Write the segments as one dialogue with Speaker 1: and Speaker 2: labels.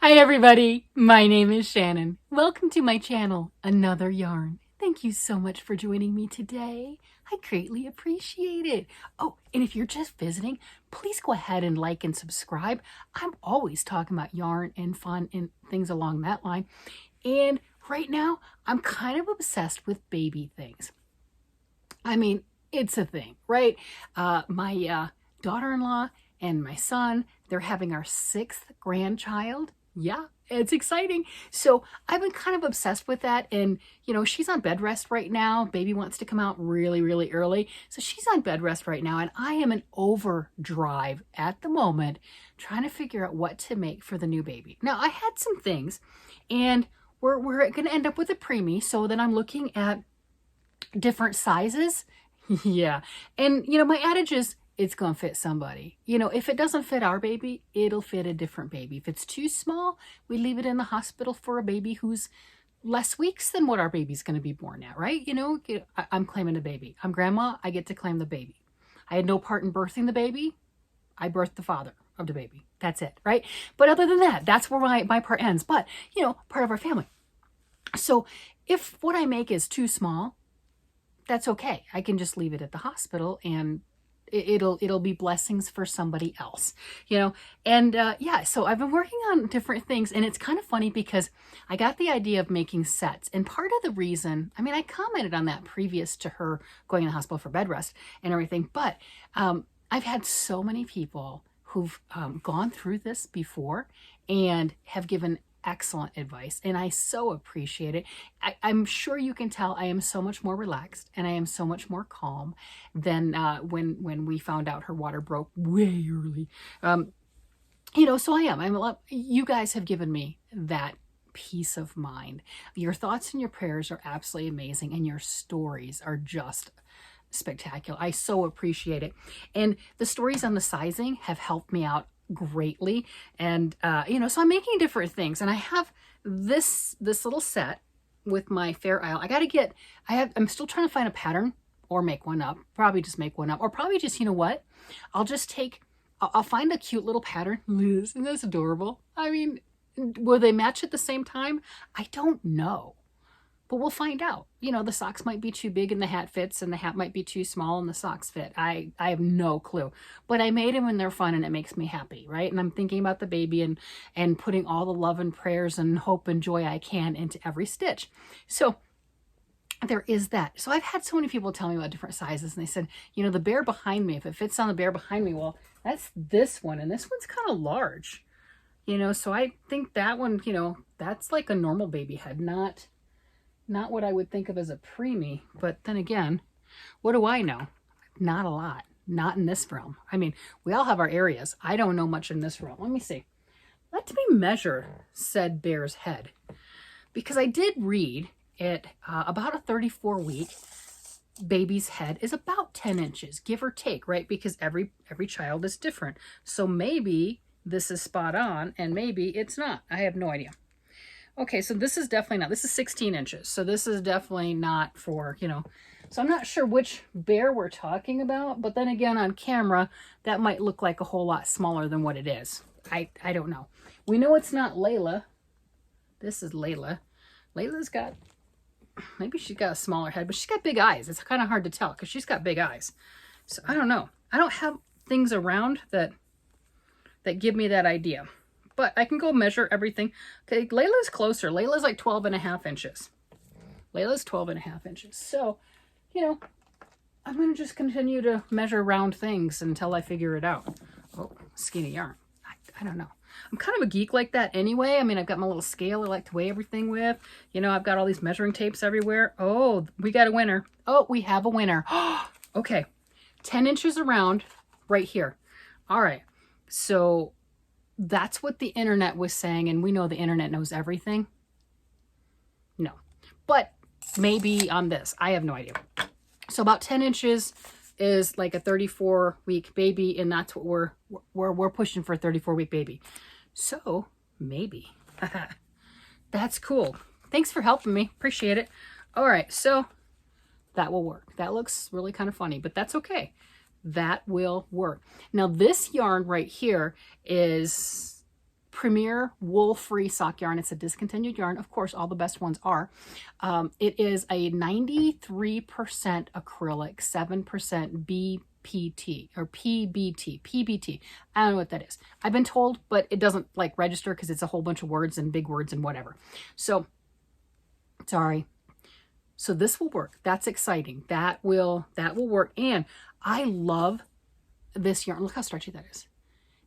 Speaker 1: Hi everybody, my name is Shannon. Welcome to my channel, Another Yarn. Thank you so much for joining me today. I greatly appreciate it. Oh, and if you're just visiting, please go ahead and like and subscribe. I'm always talking about yarn and fun and things along that line. And right now, I'm kind of obsessed with baby things. I mean, it's a thing, right? My daughter-in-law and my son, they're having our 6th grandchild. Yeah, it's exciting. So I've been kind of obsessed with that. And, you know, she's on bed rest right now. Baby wants to come out really, really early. So she's on bed rest right now. And I am in overdrive at the moment, trying to figure out what to make for the new baby. Now, I had some things, and we're going to end up with a preemie. So then I'm looking at different sizes. Yeah. And, you know, my adage is, it's going to fit somebody. You know, if it doesn't fit our baby, it'll fit a different baby. If it's too small, we leave it in the hospital for a baby who's less weeks than what our baby's going to be born at, right? You know, I'm claiming the baby. I'm grandma. I get to claim the baby. I had no part in birthing the baby. I birthed the father of the baby. That's it, right? But other than that, that's where my part ends. But, you know, part of our family. So if what I make is too small, that's okay. I can just leave it at the hospital and it'll be blessings for somebody else, you know. And yeah, so I've been working on different things, and it's kind of funny because I got the idea of making sets, and part of the reason, I mean, I commented on that previous to her going in the hospital for bed rest and everything, but I've had so many people who've gone through this before and have given excellent advice, and I so appreciate it. I'm sure you can tell I am so much more relaxed and I am so much more calm than when we found out her water broke way early. You know, so you guys have given me that peace of mind. Your thoughts and your prayers are absolutely amazing, and your stories are just spectacular. I so appreciate it. And the stories on the sizing have helped me out greatly. And you know, so I'm making different things, and I have this little set with my Fair Isle. I'm still trying to find a pattern or make one up. Probably just make one up, or probably just, you know what, I'll find a cute little pattern. Isn't this adorable? I mean, will they match at the same time? I don't know, but we'll find out. You know, the socks might be too big and the hat fits, and the hat might be too small and the socks fit. I have no clue. But I made them and they're fun, and it makes me happy, right? And I'm thinking about the baby and putting all the love and prayers and hope and joy I can into every stitch. So there is that. So I've had so many people tell me about different sizes, and they said, you know, the bear behind me, if it fits on the bear behind me, well, that's this one, and this one's kind of large. You know, so I think that one, you know, that's like a normal baby head, not what I would think of as a preemie. But then again, what do I know? Not a lot. Not in this realm. I mean, we all have our areas. I don't know much in this realm. Let me see. Let me measure said bear's head, because I did read it about a 34-week baby's head is about 10 inches, give or take, right? Because every child is different. So maybe this is spot on, and maybe it's not. I have no idea. Okay, so this is definitely not. This is 16 inches. So this is definitely not for, you know. So I'm not sure which bear we're talking about. But then again, on camera, that might look like a whole lot smaller than what it is. I don't know. We know it's not Layla. This is Layla. Layla's got, maybe she's got a smaller head, but she's got big eyes. It's kind of hard to tell because she's got big eyes. So I don't know. I don't have things around that give me that idea. But I can go measure everything. Okay, Layla's closer. Layla's like 12.5 inches. Layla's 12.5 inches. So, you know, I'm going to just continue to measure round things until I figure it out. Oh, skinny yarn. I don't know. I'm kind of a geek like that anyway. I mean, I've got my little scale I like to weigh everything with. You know, I've got all these measuring tapes everywhere. Oh, we got a winner. Oh, we have a winner. Okay, 10 inches around right here. All right, so that's what the internet was saying, and we know the internet knows everything. No, but maybe on this, I have no idea. So about 10 inches is like a 34-week baby, and that's what we're pushing for, a 34-week baby. So maybe. That's cool. Thanks for helping me. Appreciate it. All right, so that will work. That looks really kind of funny, but that's okay. That will work. Now this yarn right here is Premier wool-free sock yarn. It's a discontinued yarn. Of course, all the best ones are. It is a 93% acrylic, 7% BPT or PBT. I don't know what that is. I've been told, but it doesn't like register because it's a whole bunch of words and big words and whatever. So, sorry. So this will work. That's exciting. That will work. And I love this yarn. Look how stretchy that is.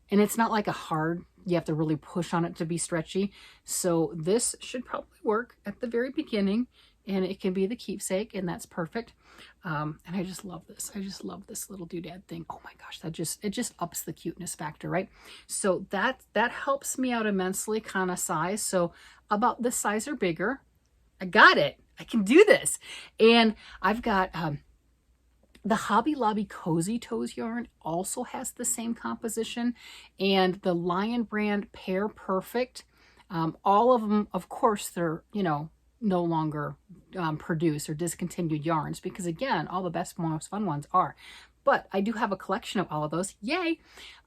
Speaker 1: And it's not like a hard, you have to really push on it to be stretchy. So this should probably work at the very beginning, and it can be the keepsake, and that's perfect. And I just love this. I just love this little doodad thing. Oh my gosh, it just ups the cuteness factor, right? So that helps me out immensely, kind of size. So about this size or bigger. I got it. I can do this. And I've got the Hobby Lobby Cozy Toes yarn also has the same composition, and the Lion brand Pear Perfect. All of them, of course, they're, you know, no longer produced or discontinued yarns because, again, all the best, most fun ones are. But I do have a collection of all of those. Yay!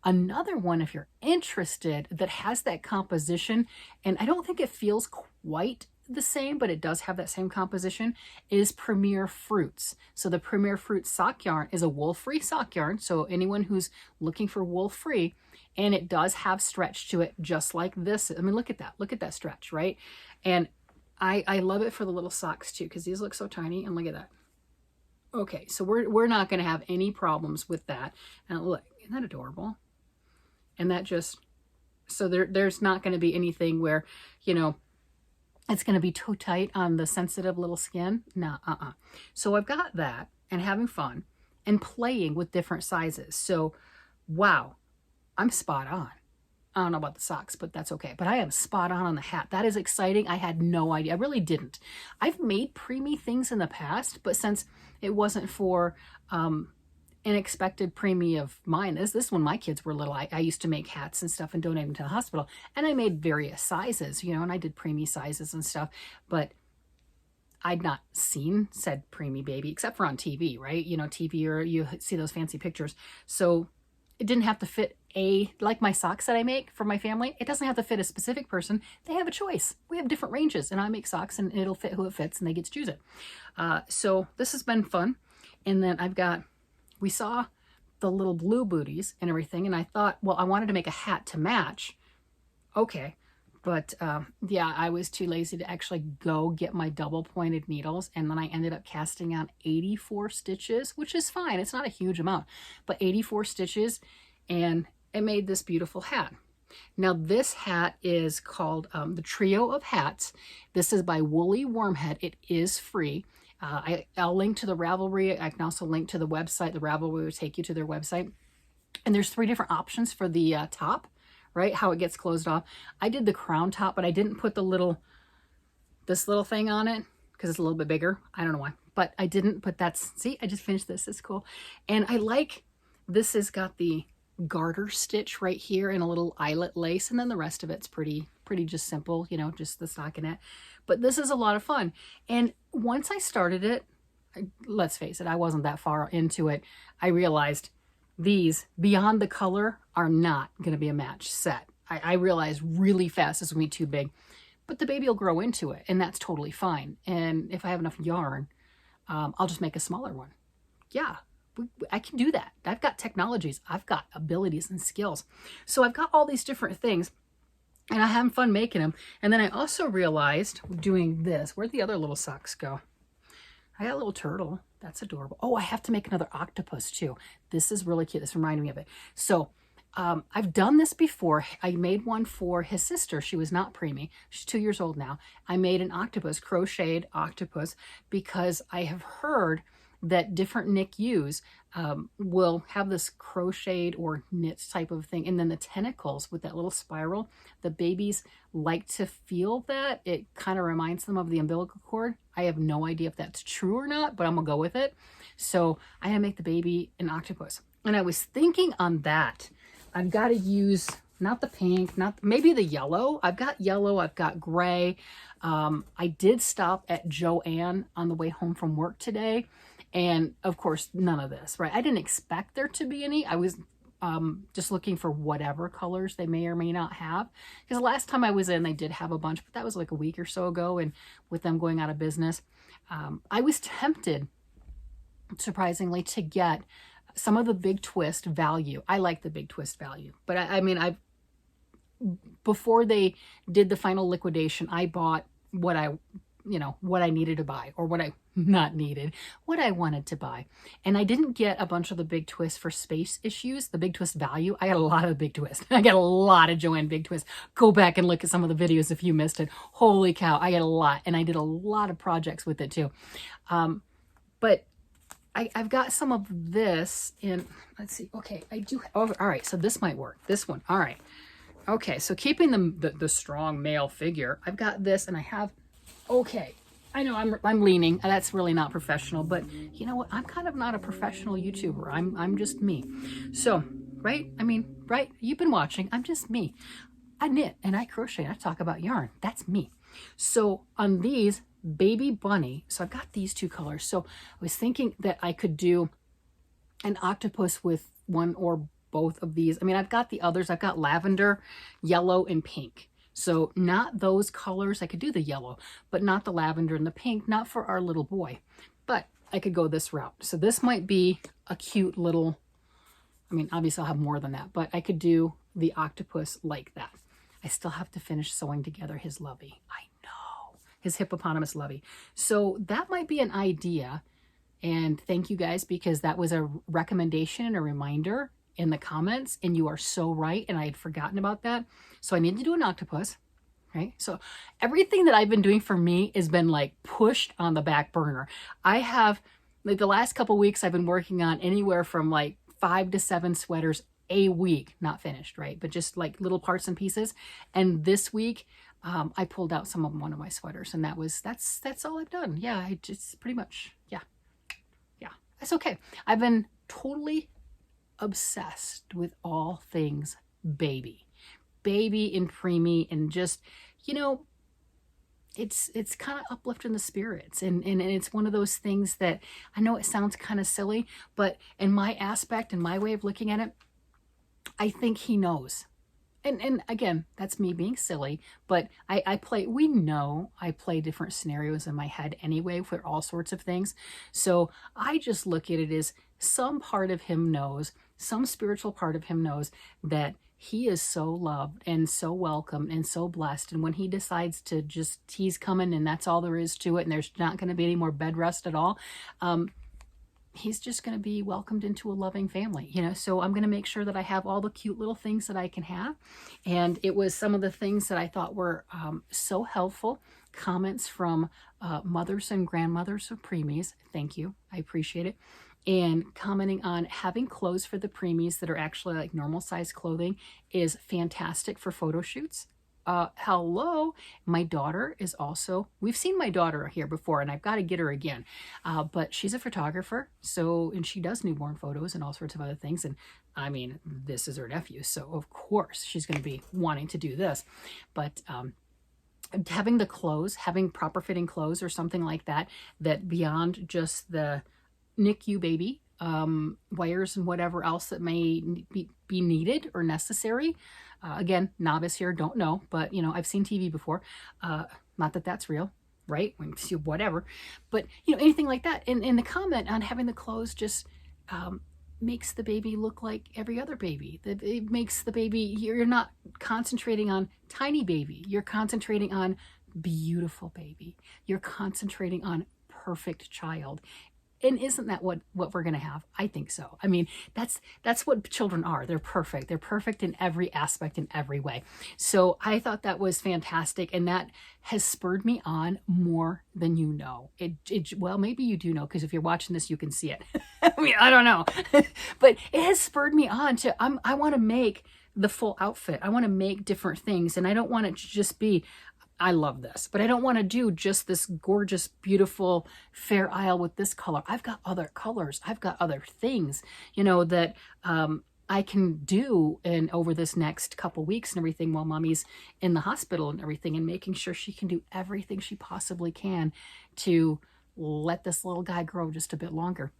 Speaker 1: Another one, if you're interested, that has that composition, and I don't think it feels quite the same, but it does have that same composition, is Premier Fruits. So the Premier Fruits sock yarn is a wool-free sock yarn. So anyone who's looking for wool-free, and it does have stretch to it, just like this. I mean, look at that. Look at that stretch, right? And I love it for the little socks too, because these look so tiny. And look at that. Okay, so we're not going to have any problems with that. And look, isn't that adorable? And that just, so there's not going to be anything where, you know, it's going to be too tight on the sensitive little skin. Nah, So I've got that, and having fun and playing with different sizes. So, wow, I'm spot on. I don't know about the socks, but that's okay. But I am spot on the hat. That is exciting. I had no idea. I really didn't. I've made preemie things in the past, but since it wasn't for unexpected preemie of mine, this when my kids were little, I used to make hats and stuff and donate them to the hospital, and I made various sizes, you know, and I did preemie sizes and stuff, but I'd not seen said preemie baby except for on TV, right? You know, TV, or you see those fancy pictures. So it didn't have to fit like my socks that I make for my family. It doesn't have to fit a specific person. They have a choice. We have different ranges, and I make socks, and it'll fit who it fits, and they get to choose it. So this has been fun. And then we saw the little blue booties and everything, and I thought, well, I wanted to make a hat to match. Okay. But yeah, I was too lazy to actually go get my double pointed needles, and then I ended up casting on 84 stitches, which is fine. It's not a huge amount, but 84 stitches, and it made this beautiful hat. Now this hat is called the Trio of Hats. This is by Woolly Wormhead. It is free. I'll link to the Ravelry. I can also link to the website. The Ravelry will take you to their website. And there's 3 different options for the top, right? How it gets closed off. I did the crown top, but I didn't put this little thing on it because it's a little bit bigger. I don't know why, but I didn't put that. See, I just finished this. It's cool. And I like, this has got the garter stitch right here and a little eyelet lace. And then the rest of it's pretty just simple, you know, just the stockinette. But this is a lot of fun. And once I started it, let's face it, I wasn't that far into it. I realized these, beyond the color, are not going to be a match set. I realized really fast this will be too big. But the baby will grow into it, and that's totally fine. And if I have enough yarn, I'll just make a smaller one. Yeah, I can do that. I've got technologies. I've got abilities and skills. So I've got all these different things, and I'm having fun making them. And then I also realized doing this. Where'd the other little socks go? I got a little turtle. That's adorable. Oh, I have to make another octopus too. This is really cute. This reminded me of it. So I've done this before. I made one for his sister. She was not preemie. She's 2 years old now. I made an octopus, crocheted octopus, because I have heard that different NICUs will have this crocheted or knit type of thing. And then the tentacles with that little spiral, the babies like to feel that. It kind of reminds them of the umbilical cord. I have no idea if that's true or not, but I'm gonna go with it. So I had to make the baby an octopus. And I was thinking on that, I've got to use not the pink, maybe the yellow. I've got yellow, I've got gray. I did stop at Joann on the way home from work today. And of course, none of this, right? I didn't expect there to be any. I was just looking for whatever colors they may or may not have. Because the last time I was in, they did have a bunch, but that was like a week or so ago. And with them going out of business, I was tempted, surprisingly, to get some of the Big Twist value. I like the Big Twist value, but I mean, before they did the final liquidation, I bought what I needed to buy, or what I not needed, what I wanted to buy. And I didn't get a bunch of the Big Twist for space issues, the Big Twist value. I got a lot of Big Twist. I got a lot of Joanne Big Twist. Go back and look at some of the videos if you missed it. Holy cow, I got a lot. And I did a lot of projects with it too. But I've got some of this in, let's see. Okay, I do. Oh, all right. So this might work. This one. All right. Okay. So keeping the strong male figure, I've got this, and I have, okay, I know I'm leaning. That's really not professional, but you know what? I'm kind of not a professional YouTuber. I'm just me. So, right? I mean, right? You've been watching. I'm just me. I knit and I crochet and I talk about yarn. That's me. So on these, Baby Bunny, so I've got these two colors. So I was thinking that I could do an octopus with one or both of these. I mean, I've got the others. I've got lavender, yellow, and pink. So not those colors. I could do the yellow, but not the lavender and the pink, not for our little boy. But I could go this route. So this might be a cute little, I mean, obviously I'll have more than that, but I could do the octopus like that. I still have to finish sewing together his lovey. I know, his hippopotamus lovey. So that might be an idea. And thank you guys, because that was a recommendation and a reminder in the comments, and you are so right, and I had forgotten about that. So I need to do an octopus, right? So everything that I've been doing for me has been like pushed on the back burner. I have, like, the last couple weeks I've been working on anywhere from like 5 to 7 sweaters a week, not finished, right? But just like little parts and pieces. And this week I pulled out some of one of my sweaters, and that's all I've done. Yeah, I just pretty much, yeah, that's okay. I've been totally obsessed with all things baby and preemie, and just, you know, it's kind of uplifting the spirits, and it's one of those things that I know it sounds kind of silly, but in my aspect and my way of looking at it, I think he knows. And again, that's me being silly, but we know I play different scenarios in my head anyway for all sorts of things. So I just look at it as some part of him knows, some spiritual part of him knows that he is so loved and so welcome and so blessed. And when he decides to just, he's coming and that's all there is to it, and there's not going to be any more bed rest at all, he's just going to be welcomed into a loving family, you know. So I'm going to make sure that I have all the cute little things that I can have. And it was some of the things that I thought were so helpful. Comments from mothers and grandmothers of preemies. Thank you. I appreciate it. And commenting on having clothes for the preemies that are actually like normal size clothing is fantastic for photo shoots. Hello, my daughter is also, we've seen my daughter here before, and I've got to get her again, but she's a photographer, so, and she does newborn photos and all sorts of other things, and I mean, this is her nephew, so of course she's going to be wanting to do this. But having the clothes, having proper fitting clothes or something like that, that beyond just the NICU baby wires and whatever else that may be needed or necessary. Again, novice here, don't know, but you know, I've seen TV before. Not that that's real, right? Whatever, but you know, anything like that. And the comment on having the clothes just makes the baby look like every other baby. It makes the baby, you're not concentrating on tiny baby. You're concentrating on beautiful baby. You're concentrating on perfect child. And isn't that what we're going to have? I think so. I mean, that's what children are. They're perfect. They're perfect in every aspect, in every way. So I thought that was fantastic. And that has spurred me on more than you know. Well, maybe you do know, because if you're watching this, you can see it. I mean, I don't know. But it has spurred me on to, I want to make the full outfit. I want to make different things. And I don't want it to just be, I love this, but I don't want to do just this gorgeous, beautiful Fair Isle with this color. I've got other colors. I've got other things, you know, that I can do over this next couple weeks and everything while mommy's in the hospital and everything, and making sure she can do everything she possibly can to let this little guy grow just a bit longer.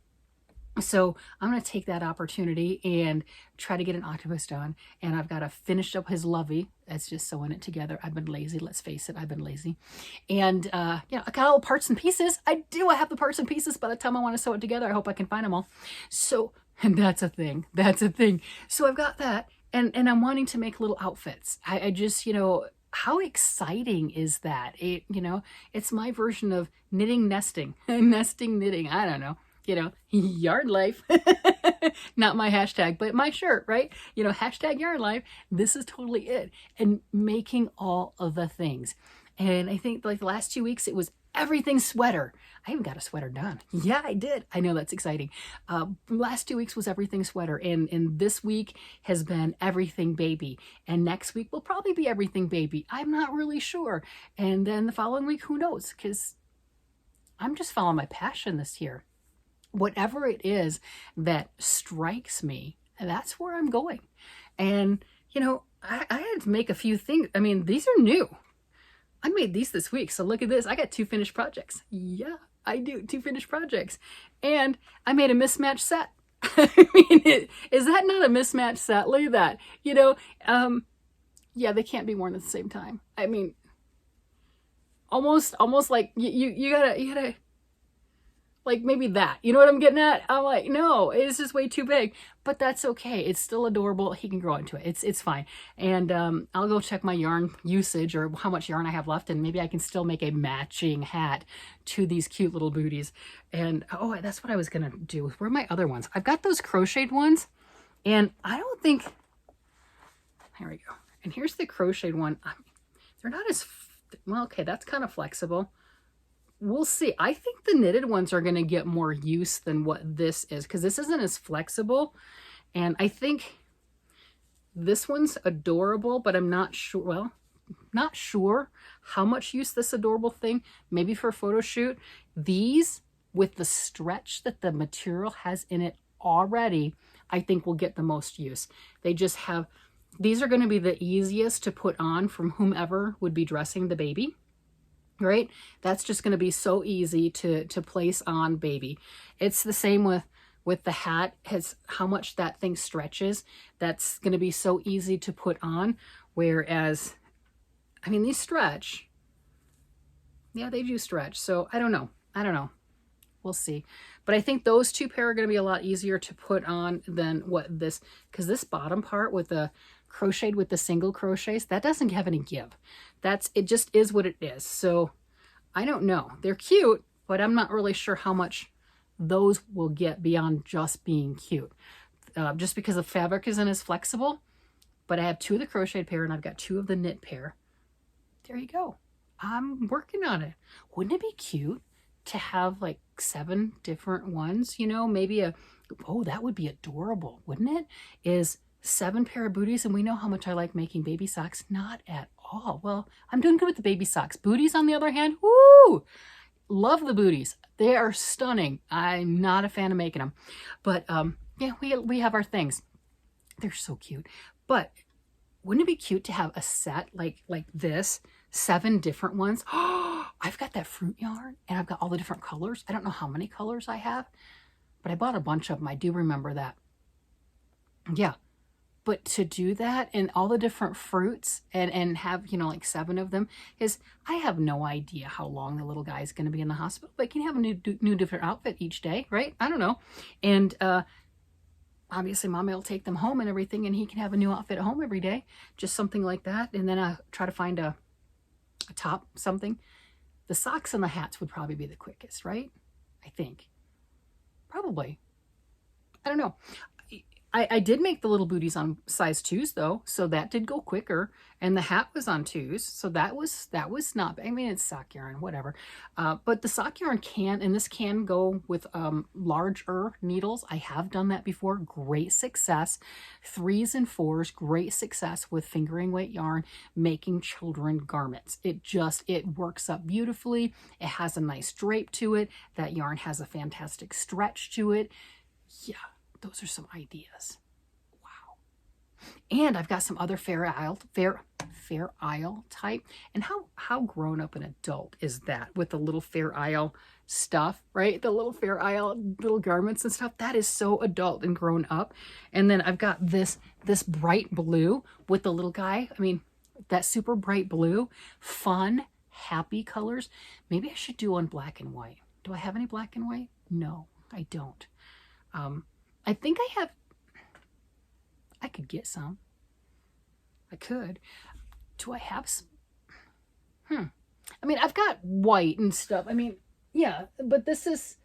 Speaker 1: So I'm going to take that opportunity and try to get an octopus done. And I've got to finish up his lovey. That's just sewing it together. I've been lazy. Let's face it. I've been lazy. And, you know, I got all the parts and pieces. I have the parts and pieces. By the time I want to sew it together, I hope I can find them all. So, and that's a thing. That's a thing. So I've got that. And I'm wanting to make little outfits. I just, you know, how exciting is that? You know, it's my version of knitting, nesting, nesting, knitting. I don't know. You know, yarn life, not my hashtag, but my shirt, right? You know, hashtag yarn life. This is totally it. And making all of the things. And I think like the last 2 weeks, it was everything sweater. I even got a sweater done. Yeah, I did. I know that's exciting. Last 2 weeks was everything sweater. And this week has been everything baby. And next week will probably be everything baby. I'm not really sure. And then the following week, who knows? Because I'm just following my passion this year. Whatever it is that strikes me, that's where I'm going. And, you know, I had to make a few things. I mean, these are new. I made these this week. So look at this. I got 2 finished projects. Yeah, I do. 2 finished projects. And I made a mismatched set. I mean, is that not a mismatched set? Look at that. You know, yeah, they can't be worn at the same time. I mean, almost like you gotta, like maybe that, you know what I'm getting at? I'm like, no, it's just way too big, but that's okay. It's still adorable. He can grow into it. It's fine. And I'll go check my yarn usage or how much yarn I have left, and maybe I can still make a matching hat to these cute little booties. And oh, that's what I was gonna do. Where are my other ones? I've got those crocheted ones, and I don't think, here we go. And here's the crocheted one. They're not as, well, okay, that's kind of flexible. We'll see. I think the knitted ones are going to get more use than what this is, because this isn't as flexible. And I think this one's adorable, but I'm not sure, well, not sure how much use this adorable thing, maybe for a photo shoot. These, with the stretch that the material has in it already, I think will get the most use. They just have, these are going to be the easiest to put on from whomever would be dressing the baby. Right? That's just going to be so easy to place on baby. It's the same with the hat, has how much that thing stretches. That's going to be so easy to put on. Whereas, I mean, these stretch. Yeah, they do stretch. So I don't know. We'll see. But I think those 2 pair are going to be a lot easier to put on than what this, because this bottom part with the crocheted with the single crochets, that doesn't have any give. It just is what it is. So I don't know. They're cute, but I'm not really sure how much those will get beyond just being cute. Just because the fabric isn't as flexible, but I have 2 of the crocheted pair and I've got 2 of the knit pair. There you go. I'm working on it. Wouldn't it be cute to have like 7 different ones? You know, maybe oh, that would be adorable, wouldn't it? Is 7 pair of booties, and we know how much I like making baby socks. Not at all. Well, I'm doing good with the baby socks. Booties, on the other hand, woo! Love the booties. They are stunning. I'm not a fan of making them. But yeah, we have our things. They're so cute. But wouldn't it be cute to have a set like this? 7 different ones. Oh, I've got that fruit yarn, and I've got all the different colors. I don't know how many colors I have, but I bought a bunch of them. I do remember that. Yeah. But to do that and all the different fruits and have, you know, like 7 of them, is I have no idea how long the little guy is going to be in the hospital, but he can have a new different outfit each day, right? I don't know. And obviously Mommy will take them home and everything, and he can have a new outfit at home every day, just something like that. And then I try to find a top, something. The socks and the hats would probably be the quickest, right? I think. Probably. I don't know. I did make the little booties on size 2s though, so that did go quicker. And the hat was on 2s, so that was not bad. I mean, it's sock yarn, whatever. But the sock yarn can, and this can go with larger needles. I have done that before. Great success. 3s and 4s, great success with fingering weight yarn, making children garments. It works up beautifully. It has a nice drape to it. That yarn has a fantastic stretch to it. Yeah. Those are some ideas. Wow. And I've got some other Fair Isle type. And how grown up an adult is that with the little Fair Isle stuff, right? The little Fair Isle little garments and stuff. That is so adult and grown up. And then I've got this bright blue with the little guy. I mean, that super bright blue, fun, happy colors. Maybe I should do one black and white. Do I have any black and white? No, I don't. I think I could get some. I could. Do I have some? I mean, I've got white and stuff. I mean, yeah, but this is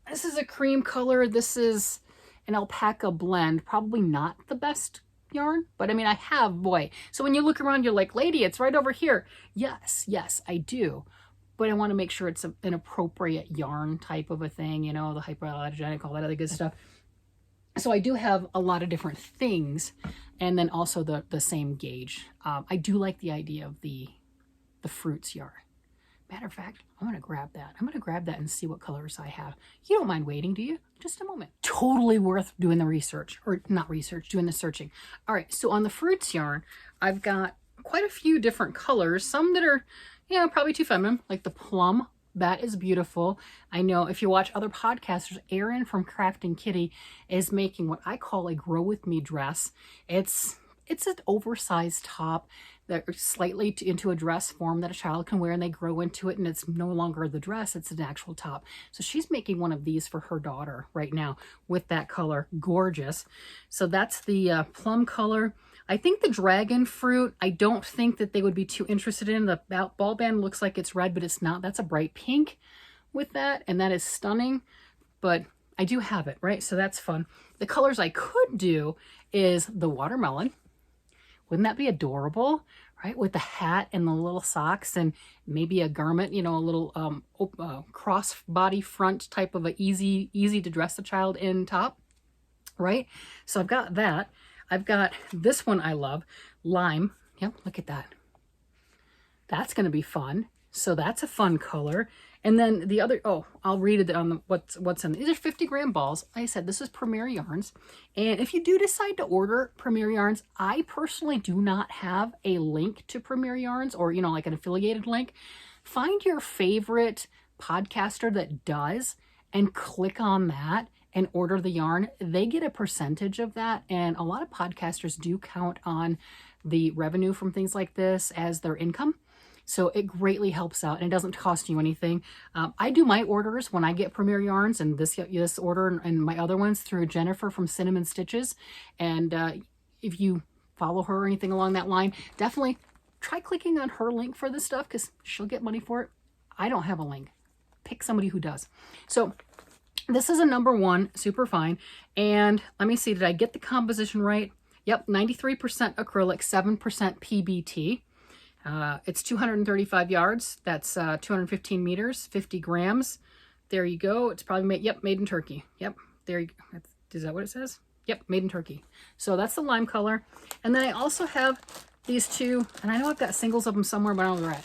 Speaker 1: a cream color. This is an alpaca blend. Probably not the best yarn, but I mean, I have white. So when you look around, you're like, lady, it's right over here. Yes, I do. But I want to make sure it's an appropriate yarn type of a thing, you know, the hypoallergenic, all that other good stuff. So I do have a lot of different things, and then also the same gauge. I do like the idea of the fruits yarn. Matter of fact, I'm going to grab that. I'm going to grab that and see what colors I have. You don't mind waiting, do you? Just a moment. Totally worth doing the research, or not research, doing the searching. All right, so on the fruits yarn, I've got quite a few different colors. Some that are, you know, probably too feminine, like the plum. That is beautiful. I know if you watch other podcasters, Erin from Crafting Kitty is making what I call a grow with me dress. It's an oversized top that slightly into a dress form that a child can wear, and they grow into it, and it's no longer the dress, it's an actual top. So she's making one of these for her daughter right now with that color. Gorgeous. So that's the plum color. I think the dragon fruit, I don't think that they would be too interested in. The ball band looks like it's red, but it's not. That's a bright pink with that, and that is stunning. But I do have it, right? So that's fun. The colors I could do is the watermelon. Wouldn't that be adorable, right? With the hat and the little socks and maybe a garment, you know, a little cross body front type of a easy to dress a child in top, right? So I've got that. I've got this one I love, lime. Yep, look at that. That's going to be fun. So that's a fun color. And then the other, oh, I'll read it on the, what's in. These are 50-gram balls. Like I said, this is Premier Yarns. And if you do decide to order Premier Yarns, I personally do not have a link to Premier Yarns, or, you know, like an affiliated link. Find your favorite podcaster that does and click on that and order the yarn. They get a percentage of that. And a lot of podcasters do count on the revenue from things like this as their income. So it greatly helps out, and it doesn't cost you anything. I do my orders when I get Premier Yarns, and this order and my other ones through Jennifer from Cinnamon Stitches. And if you follow her or anything along that line, definitely try clicking on her link for this stuff, because she'll get money for it. I don't have a link. Pick somebody who does. So this is a number 1, super fine. And let me see, did I get the composition right? Yep, 93% acrylic, 7% PBT. It's 235 yards. That's 215 meters, 50 grams. There you go. It's probably made in Turkey. Yep, there you go. Is that what it says? Yep, made in Turkey. So that's the lime color. And then I also have these two, and I know I've got singles of them somewhere, but I don't know where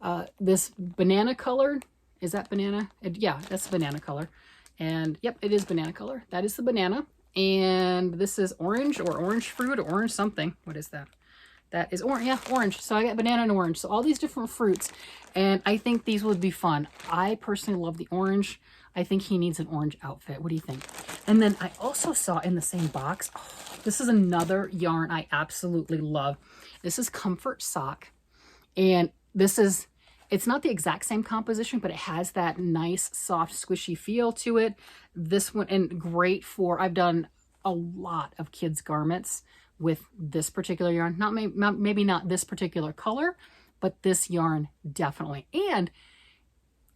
Speaker 1: they're at. This banana color. Is that banana? Yeah, that's banana color. And yep, it is banana color. That is the banana. And this is orange, or orange fruit, or orange something. What is that? That is orange. Yeah, orange. So I got banana and orange. So all these different fruits. And I think these would be fun. I personally love the orange. I think he needs an orange outfit. What do you think? And then I also saw in the same box, this is another yarn I absolutely love. This is Comfort Sock. And this is, it's not the exact same composition, but it has that nice, soft, squishy feel to it. This one, and great for, I've done a lot of kids' garments with this particular yarn. Maybe not this particular color, but this yarn definitely. And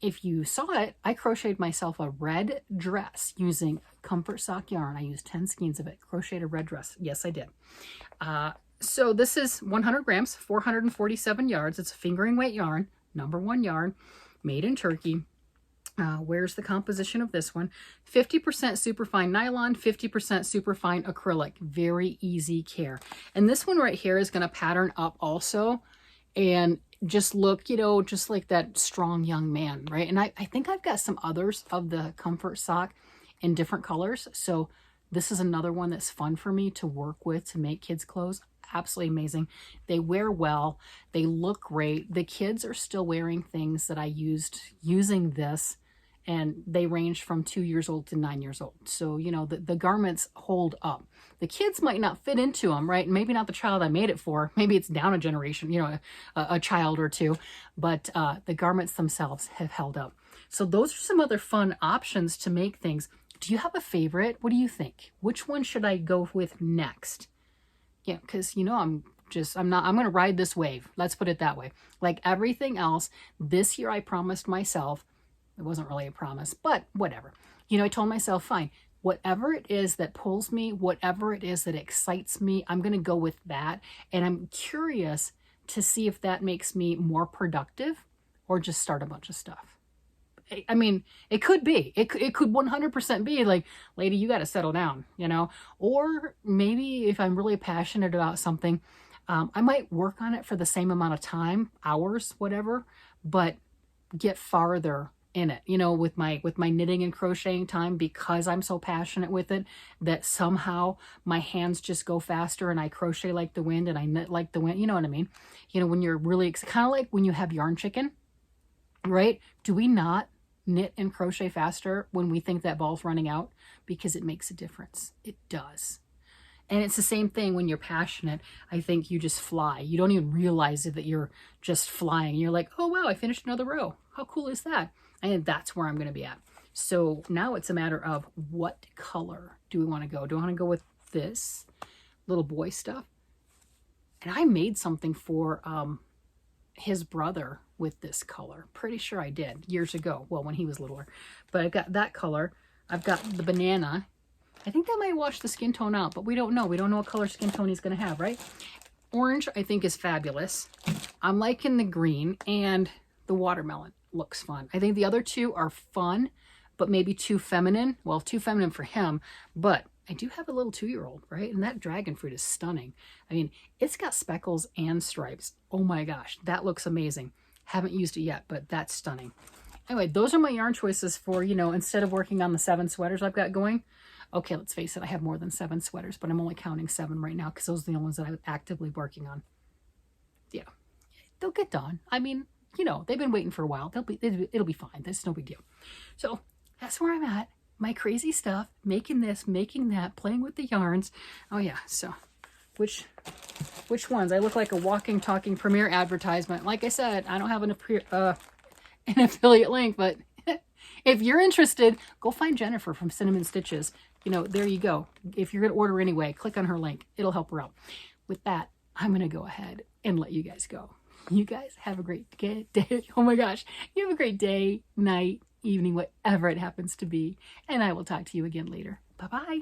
Speaker 1: if you saw it, I crocheted myself a red dress using Comfort Sock yarn. I used 10 skeins of it, crocheted a red dress. Yes, I did. So this is 100 grams, 447 yards. It's a fingering weight yarn, number 1 yarn, made in Turkey. Where's the composition of this one? 50% superfine nylon, 50% superfine acrylic. Very easy care. And this one right here is going to pattern up also and just look, you know, just like that strong young man, right? And I think I've got some others of the Comfort Sock in different colors. So this is another one that's fun for me to work with to make kids' clothes. Absolutely amazing. They wear well. They look great. The kids are still wearing things that I used using this and they range from 2 years old to 9 years old. So, you know, the garments hold up. The kids might not fit into them, right? Maybe not the child I made it for. Maybe it's down a generation, you know, a child or two, but the garments themselves have held up. So those are some other fun options to make things. Do you have a favorite? What do you think? Which one should I go with next? Yeah, because, you know, I'm going to ride this wave. Let's put it that way. Like everything else, this year I promised myself, it wasn't really a promise, but whatever. You know, I told myself, fine, whatever it is that pulls me, whatever it is that excites me, I'm going to go with that. And I'm curious to see if that makes me more productive or just start a bunch of stuff. I mean, it could be. It could 100% be like, lady, you got to settle down, you know? Or maybe if I'm really passionate about something, I might work on it for the same amount of time, hours, whatever, but get farther in it, you know, with my knitting and crocheting time, because I'm so passionate with it that somehow my hands just go faster and I crochet like the wind and I knit like the wind. You know what I mean? You know, when you're really, kind of like when you have yarn chicken, right? Do we not knit and crochet faster when we think that ball's running out? Because it makes a difference. It does. And it's the same thing when you're passionate. I think you just fly. You don't even realize it, that you're just flying. You're like, oh, wow, I finished another row. How cool is that? And that's where I'm going to be at. So now it's a matter of what color do we want to go? Do I want to go with this little boy stuff? And I made something for his brother with this color. Pretty sure I did years ago. Well, when he was littler. But I've got that color. I've got the banana. I think that might wash the skin tone out, but we don't know. We don't know what color skin tone he's going to have, right? Orange, I think, is fabulous. I'm liking the green, and the watermelon looks fun. I think the other two are fun, but maybe too feminine. Well, too feminine for him, but I do have a little 2-year-old, right? And that dragon fruit is stunning. I mean, it's got speckles and stripes. Oh my gosh, that looks amazing. Haven't used it yet, but that's stunning. Anyway, those are my yarn choices for, you know, instead of working on the 7 sweaters I've got going. Okay, let's face it, I have more than 7 sweaters, but I'm only counting 7 right now because those are the only ones that I'm actively working on. Yeah, they'll get done. I mean, you know, they've been waiting for a while. It'll be fine. That's no big deal. So that's where I'm at. My crazy stuff, making this, making that, playing with the yarns. Oh yeah, so which ones? I look like a walking, talking Premiere advertisement. Like I said, I don't have an affiliate link, but if you're interested, go find Jennifer from Cinnamon Stitches. You know, there you go. If you're going to order anyway, click on her link. It'll help her out. With that, I'm going to go ahead and let you guys go. You guys have a great day. Oh my gosh. You have a great day, night, evening, whatever it happens to be. And I will talk to you again later. Bye-bye.